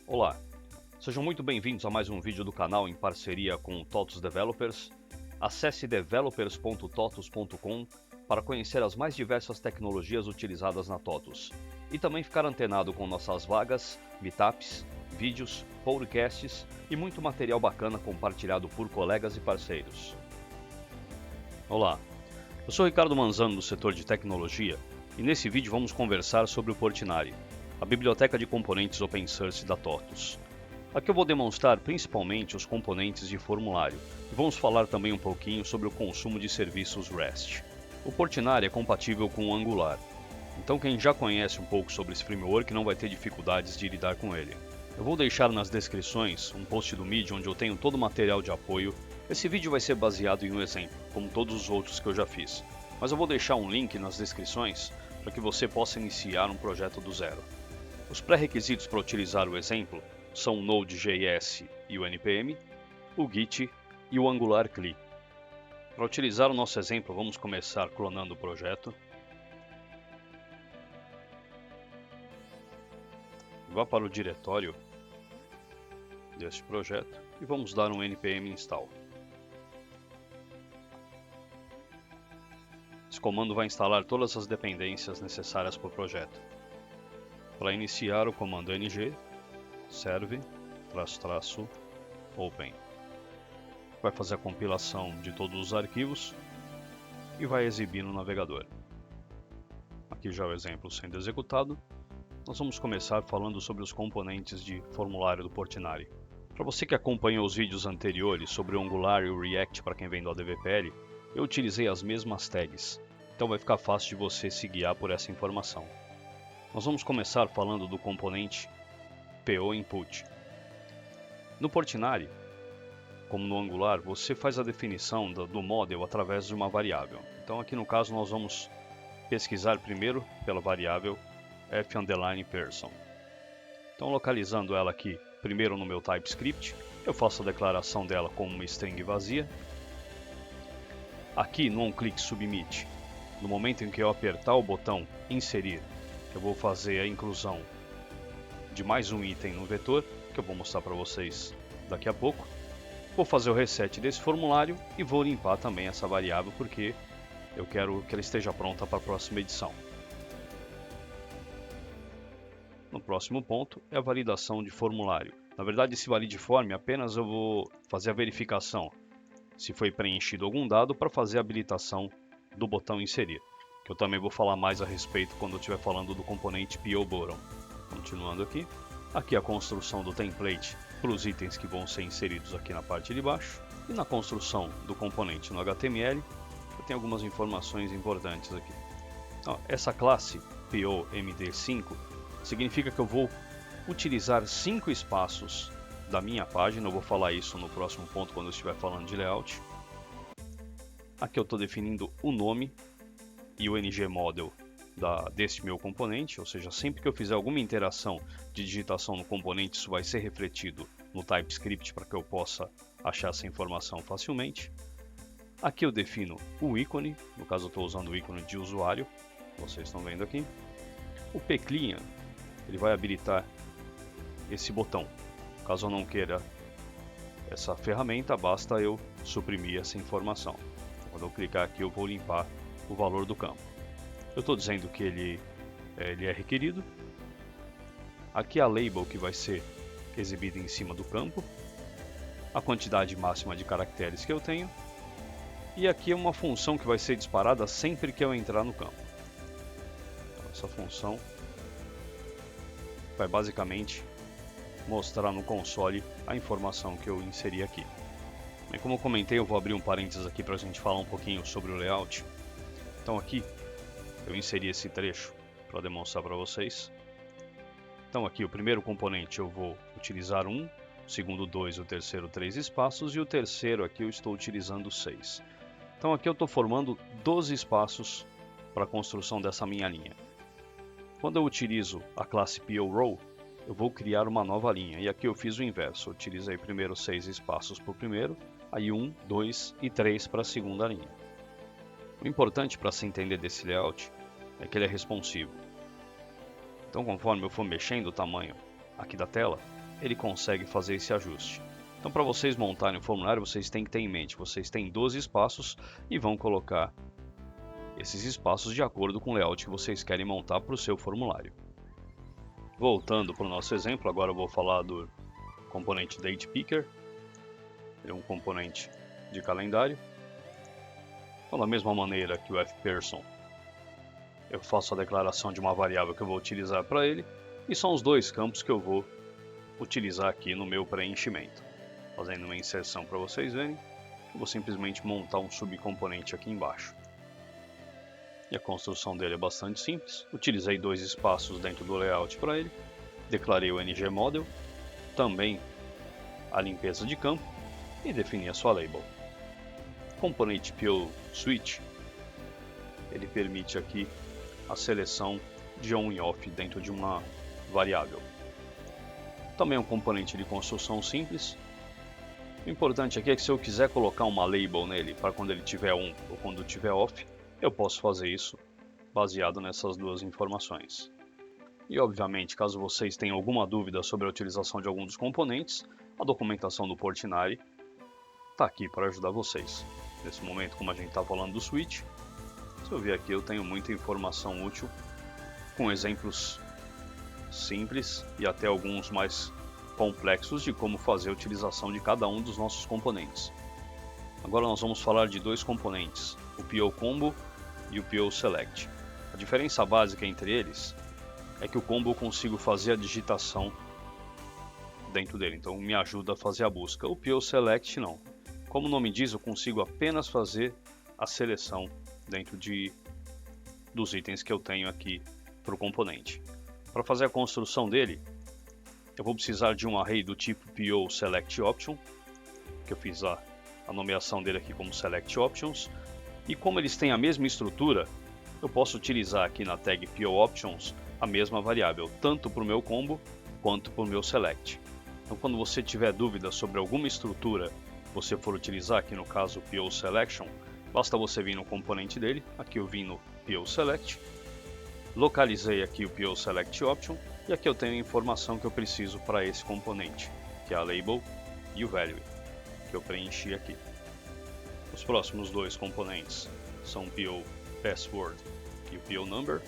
Olá, sejam muito bem-vindos a mais um vídeo do canal em parceria com o TOTUS Developers. Acesse developers.totus.com para conhecer as mais diversas tecnologias utilizadas na TOTUS e também ficar antenado com nossas vagas, meetups, vídeos, podcasts e muito material bacana compartilhado por colegas e parceiros. Olá, eu sou Ricardo Manzano do setor de tecnologia e nesse vídeo vamos conversar sobre o Portinari, a biblioteca de componentes open source da TOTUS. Aqui eu vou demonstrar principalmente os componentes de formulário e vamos falar também um pouquinho sobre o consumo de serviços REST. O Portinari é compatível com o Angular, então quem já conhece um pouco sobre esse framework não vai ter dificuldades de lidar com ele. Eu vou deixar nas descrições um post do Medium onde eu tenho todo o material de apoio. Esse vídeo vai ser baseado em um exemplo, como todos os outros que eu já fiz, mas eu vou deixar um link nas descrições para que você possa iniciar um projeto do zero. Os pré-requisitos para utilizar o exemplo são o Node.js e o NPM, o Git e o Angular CLI. Para utilizar o nosso exemplo, vamos começar clonando o projeto. Vá para o diretório deste projeto e vamos dar um npm install. Esse comando vai instalar todas as dependências necessárias para o projeto. Para iniciar, o comando ng serve --open. Vai fazer a compilação de todos os arquivos e vai exibir no navegador. Aqui já o exemplo sendo executado. Nós vamos começar falando sobre os componentes de formulário do Portinari. Para você que acompanhou os vídeos anteriores sobre o Angular e o React para quem vem do ADVPL, eu utilizei as mesmas tags, então vai ficar fácil de você se guiar por essa informação. Nós vamos começar falando do componente PO Input. No Portinari, como no Angular, você faz a definição do model através de uma variável. Então aqui no caso nós vamos pesquisar primeiro pela variável f_person. Então localizando ela aqui primeiro no meu TypeScript, eu faço a declaração dela como uma string vazia. Aqui no onClick Submit, no momento em que eu apertar o botão inserir, eu vou fazer a inclusão de mais um item no vetor, que eu vou mostrar para vocês daqui a pouco. Vou fazer o reset desse formulário e vou limpar também essa variável porque eu quero que ela esteja pronta para a próxima edição. No próximo ponto é a validação de formulário. Na verdade, esse valideform apenas eu vou fazer a verificação se foi preenchido algum dado para fazer a habilitação do botão inserir, que eu também vou falar mais a respeito quando eu estiver falando do componente PO_button. Continuando aqui, aqui a construção do template para os itens que vão ser inseridos aqui na parte de baixo, e na construção do componente no HTML, eu tenho algumas informações importantes aqui. Então, essa classe POMD5 significa que eu vou utilizar 5 espaços da minha página. Eu vou falar isso no próximo ponto quando eu estiver falando de layout. Aqui eu estou definindo o nome e o ngModel deste meu componente, ou seja, sempre que eu fizer alguma interação de digitação no componente, isso vai ser refletido no TypeScript para que eu possa achar essa informação facilmente. Aqui eu defino o ícone, no caso eu estou usando o ícone de usuário, vocês estão vendo aqui. O pclean, ele vai habilitar esse botão. Caso eu não queira essa ferramenta, basta eu suprimir essa informação. Quando eu clicar aqui, eu vou limpar o valor do campo. Eu estou dizendo que ele é requerido. Aqui a label que vai ser exibida em cima do campo. A quantidade máxima de caracteres que eu tenho. E aqui é uma função que vai ser disparada sempre que eu entrar no campo. Então, essa função vai basicamente mostrar no console a informação que eu inseri aqui. E como eu comentei, eu vou abrir um parênteses aqui para a gente falar um pouquinho sobre o layout. Então aqui eu inseri esse trecho para demonstrar para vocês. Então aqui o primeiro componente eu vou utilizar 1, o segundo 2, o terceiro 3 espaços e o terceiro aqui eu estou utilizando 6. Então aqui eu estou formando 12 espaços para a construção dessa minha linha. Quando eu utilizo a classe PORow, eu vou criar uma nova linha. E aqui eu fiz o inverso. Eu utilizei primeiro 6 espaços para o primeiro, aí 1, 2 e 3 para a segunda linha. O importante para se entender desse layout é que ele é responsivo. Então conforme eu for mexendo o tamanho aqui da tela, ele consegue fazer esse ajuste. Então, para vocês montarem o formulário, vocês têm que ter em mente, vocês têm 12 espaços e vão colocar esses espaços de acordo com o layout que vocês querem montar para o seu formulário. Voltando para o nosso exemplo, agora eu vou falar do componente Date Picker. Ele é um componente de calendário. Então, da mesma maneira que o fPerson, eu faço a declaração de uma variável que eu vou utilizar para ele, e são os dois campos que eu vou utilizar aqui no meu preenchimento. Fazendo uma inserção para vocês verem, eu vou simplesmente montar um subcomponente aqui embaixo. E a construção dele é bastante simples. Utilizei 2 espaços dentro do layout para ele, declarei o ngModel, também a limpeza de campo e defini a sua label. O componente POSwitch, ele permite aqui a seleção de on e off dentro de uma variável. Também é um componente de construção simples. O importante aqui é que se eu quiser colocar uma label nele para quando ele tiver on ou quando tiver off, eu posso fazer isso baseado nessas duas informações. E obviamente, caso vocês tenham alguma dúvida sobre a utilização de algum dos componentes, a documentação do Portinari está aqui para ajudar vocês. Nesse momento, como a gente está falando do switch, se eu ver aqui, eu tenho muita informação útil com exemplos simples e até alguns mais complexos de como fazer a utilização de cada um dos nossos componentes. Agora nós vamos falar de dois componentes, o POCombo e o POSelect. A diferença básica entre eles é que o combo eu consigo fazer a digitação dentro dele, então me ajuda a fazer a busca. O POSelect não. Como o nome diz, eu consigo apenas fazer a seleção dentro dos itens que eu tenho aqui para o componente. Para fazer a construção dele, eu vou precisar de um array do tipo POSelectOption, que eu fiz a nomeação dele aqui como SelectOptions, e como eles têm a mesma estrutura, eu posso utilizar aqui na tag POOptions a mesma variável, tanto para o meu combo quanto para o meu select. Então, quando você tiver dúvida sobre alguma estrutura que você for utilizar, aqui no caso o POSelection, basta você vir no componente dele, aqui eu vim no POSelect, localizei aqui o POSelectOption, e aqui eu tenho a informação que eu preciso para esse componente, que é a label e o value, que eu preenchi aqui. Os próximos dois componentes são o POPassword e o PONumber.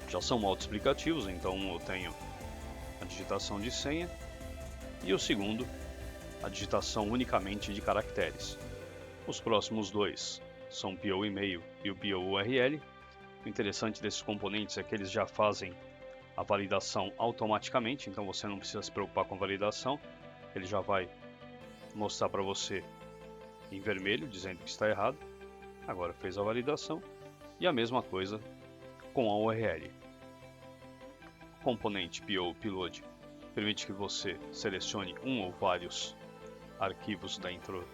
Já são autoexplicativos, então eu tenho a digitação de senha e o segundo, a digitação unicamente de caracteres. Os próximos dois são o POEmail e o POURL. O interessante desses componentes é que eles já fazem a validação automaticamente, então você não precisa se preocupar com a validação, ele já vai mostrar para você em vermelho, dizendo que está errado. Agora fez a validação, e a mesma coisa com a URL. O componente POUpload permite que você selecione um ou vários arquivos dentro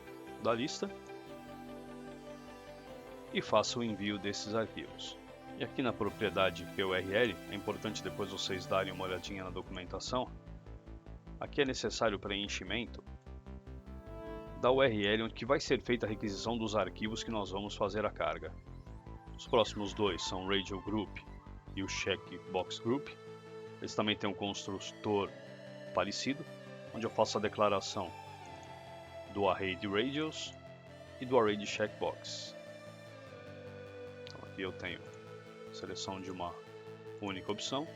da lista e faça o envio desses arquivos. E aqui na propriedade POURL, é importante depois vocês darem uma olhadinha na documentação. Aqui é necessário o preenchimento da URL onde que vai ser feita a requisição dos arquivos que nós vamos fazer a carga. Os próximos dois são o Radio Group e o Checkbox Group. Eles também têm um construtor parecido, onde eu faço a declaração do array de radios e do array de checkbox. Então aqui eu tenho seleção de uma única opção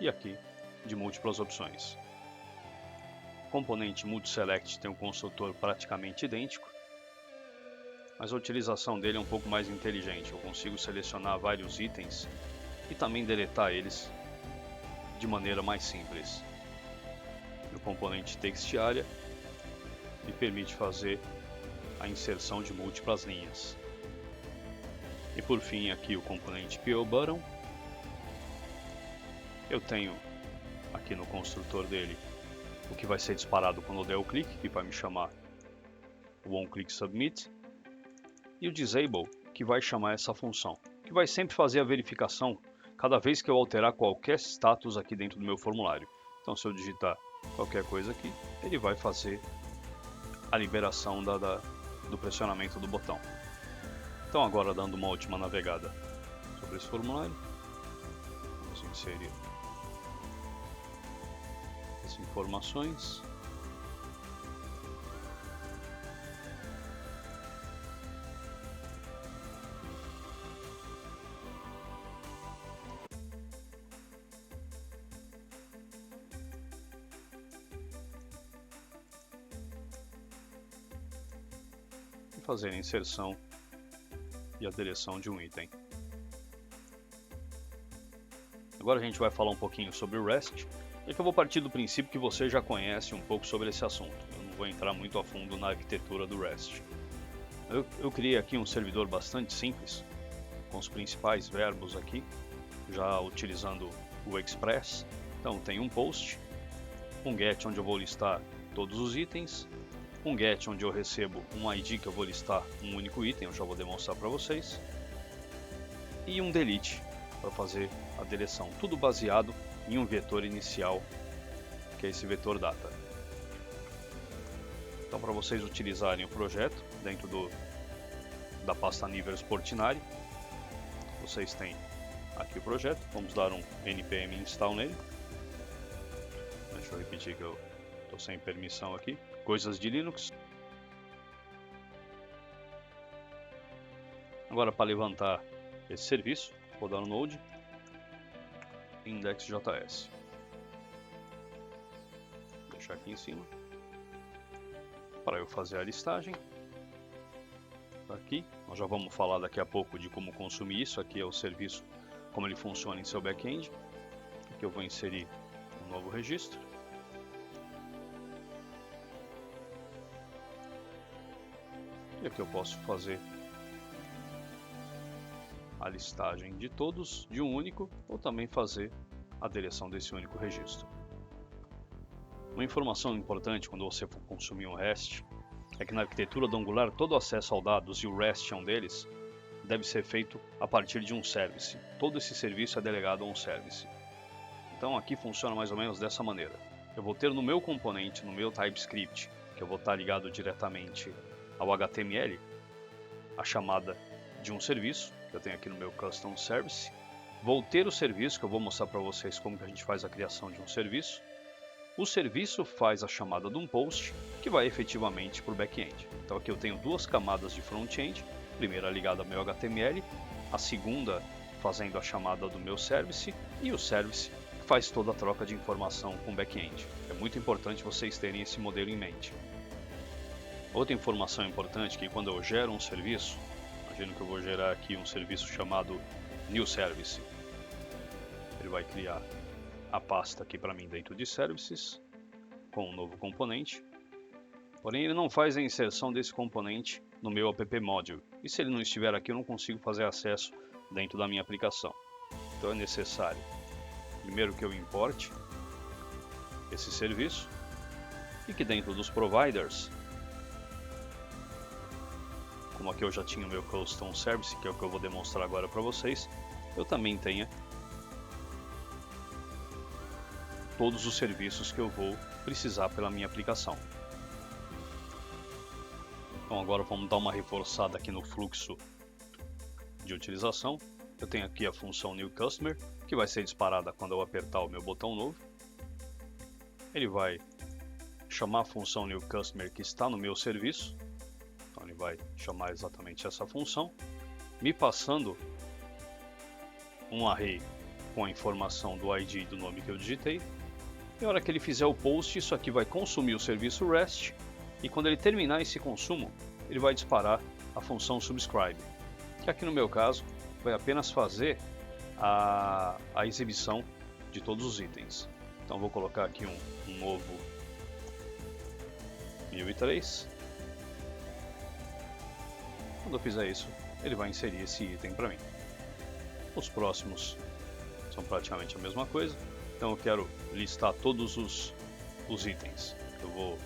e aqui de múltiplas opções. O componente MultiSelect tem um construtor praticamente idêntico, mas a utilização dele é um pouco mais inteligente. Eu consigo selecionar vários itens e também deletar eles de maneira mais simples. O componente TextArea me permite fazer a inserção de múltiplas linhas. E por fim aqui o componente POButton. Eu tenho aqui no construtor dele o que vai ser disparado quando eu der o clique, que vai me chamar o onClickSubmit, e o Disable, que vai chamar essa função, que vai sempre fazer a verificação cada vez que eu alterar qualquer status aqui dentro do meu formulário. Então se eu digitar qualquer coisa aqui, ele vai fazer a liberação do pressionamento do botão. Então agora, dando uma última navegada sobre esse formulário, vamos inserir as informações. E fazer a inserção e a deleção de um item. Agora a gente vai falar um pouquinho sobre o REST, e que eu vou partir do princípio que você já conhece um pouco sobre esse assunto. Eu não vou entrar muito a fundo na arquitetura do REST. Eu criei aqui um servidor bastante simples, com os principais verbos aqui, já utilizando o Express. Então tem um post, um get onde eu vou listar todos os itens, um get onde eu recebo um ID que eu vou listar um único item, eu já vou demonstrar para vocês, e um delete para fazer a deleção, tudo baseado em um vetor inicial, que é esse vetor data. Então, para vocês utilizarem o projeto dentro da pasta Niveros Portinari, vocês têm aqui o projeto. Vamos dar um npm install nele. Deixa eu repetir que eu estou sem permissão aqui. Coisas de Linux. Agora, para levantar esse serviço, vou dar um node index.js. Vou deixar aqui em cima para eu fazer a listagem. Aqui, nós já vamos falar daqui a pouco de como consumir isso. Aqui é o serviço, como ele funciona em seu back-end. Aqui eu vou inserir um novo registro. E aqui eu posso fazer a listagem de todos de um único, ou também fazer a deleção desse único registro. Uma informação importante quando você for consumir um REST é que na arquitetura do Angular todo o acesso aos dados, e o REST é um deles, deve ser feito a partir de um service. Todo esse serviço é delegado a um service. Então aqui funciona mais ou menos dessa maneira. Eu vou ter no meu componente, no meu TypeScript, que eu vou estar ligado diretamente ao HTML, a chamada de um serviço, que eu tenho aqui no meu Custom Service. Vou ter o serviço, que eu vou mostrar para vocês como que a gente faz a criação de um serviço. O serviço faz a chamada de um post, que vai efetivamente para o back-end. Então aqui eu tenho duas camadas de front-end, a primeira ligada ao meu HTML, a segunda fazendo a chamada do meu service, e o service faz toda a troca de informação com o back-end. É muito importante vocês terem esse modelo em mente. Outra informação importante é que quando eu gero um serviço, imagino que eu vou gerar aqui um serviço chamado New Service. Ele vai criar a pasta aqui para mim dentro de Services, com um novo componente. Porém, ele não faz a inserção desse componente no meu app module. E se ele não estiver aqui, eu não consigo fazer acesso dentro da minha aplicação. Então é necessário, primeiro, que eu importe esse serviço e que dentro dos providers, como aqui eu já tinha o meu Custom Service, que é o que eu vou demonstrar agora para vocês, eu também tenha todos os serviços que eu vou precisar pela minha aplicação. Então agora vamos dar uma reforçada aqui no fluxo de utilização. Eu tenho aqui a função New Customer, que vai ser disparada quando eu apertar o meu botão novo. Ele vai chamar a função New Customer que está no meu serviço. Então ele vai chamar exatamente essa função, me passando um array com a informação do ID e do nome que eu digitei. E na hora que ele fizer o post, isso aqui vai consumir o serviço REST, e quando ele terminar esse consumo, ele vai disparar a função subscribe, que aqui no meu caso vai apenas fazer a exibição de todos os itens. Então vou colocar aqui um novo 1003. Quando eu fizer isso, ele vai inserir esse item para mim. Os próximos são praticamente a mesma coisa. Então eu quero listar todos os itens. Eu vou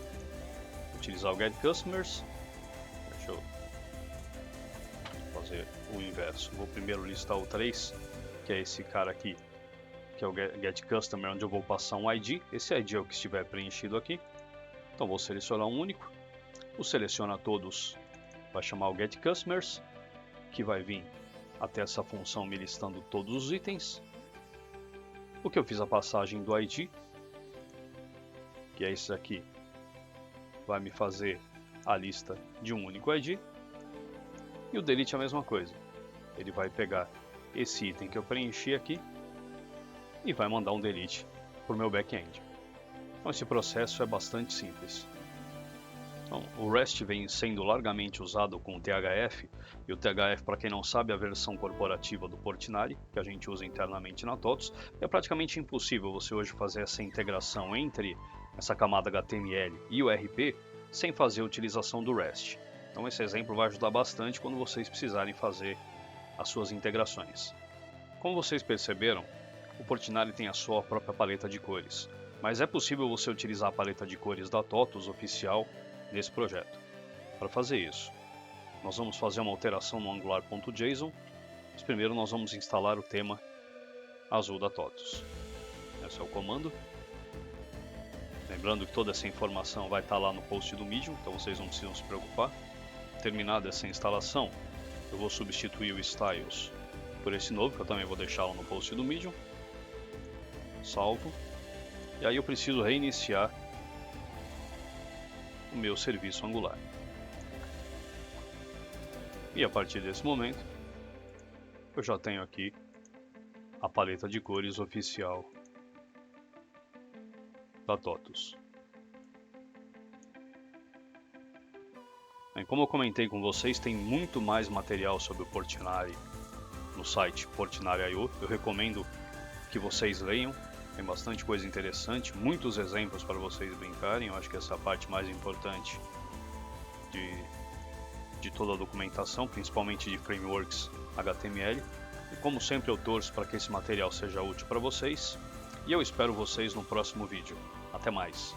utilizar o Get Customers. Deixa eu fazer o inverso. Vou primeiro listar o 3, que é esse cara aqui, que é o Get Customer, onde eu vou passar um ID. Esse ID é o que estiver preenchido aqui. Então vou selecionar um único. O seleciona todos vai chamar o Get Customers, que vai vir até essa função me listando todos os itens. O que eu fiz a passagem do ID, que é esse aqui, vai me fazer a lista de um único ID. E o delete é a mesma coisa. Ele vai pegar esse item que eu preenchi aqui e vai mandar um delete para o meu back-end. Então esse processo é bastante simples. Então, o REST vem sendo largamente usado com o THF, e o THF, para quem não sabe, é a versão corporativa do Portinari, que a gente usa internamente na TOTOS. É praticamente impossível você hoje fazer essa integração entre essa camada HTML e o RP sem fazer a utilização do REST. Então esse exemplo vai ajudar bastante quando vocês precisarem fazer as suas integrações. Como vocês perceberam, o Portinari tem a sua própria paleta de cores, mas é possível você utilizar a paleta de cores da TOTOS oficial nesse projeto. Para fazer isso, nós vamos fazer uma alteração no angular.json, mas primeiro nós vamos instalar o tema azul da TOTOS. Esse é o comando. Lembrando que toda essa informação vai estar lá no post do Medium, então vocês não precisam se preocupar. Terminada essa instalação, eu vou substituir o styles por esse novo, que eu também vou deixar lá no post do Medium. Salvo. E aí eu preciso reiniciar o meu serviço Angular. E a partir desse momento, eu já tenho aqui a paleta de cores oficial da TOTOS. Bem, como eu comentei com vocês, tem muito mais material sobre o Portinari no site Portinari.io. Eu recomendo que vocês leiam. Tem bastante coisa interessante, muitos exemplos para vocês brincarem. Eu acho que essa é a parte mais importante de toda a documentação, principalmente de frameworks HTML. E como sempre eu torço para que esse material seja útil para vocês. E eu espero vocês no próximo vídeo. Até mais!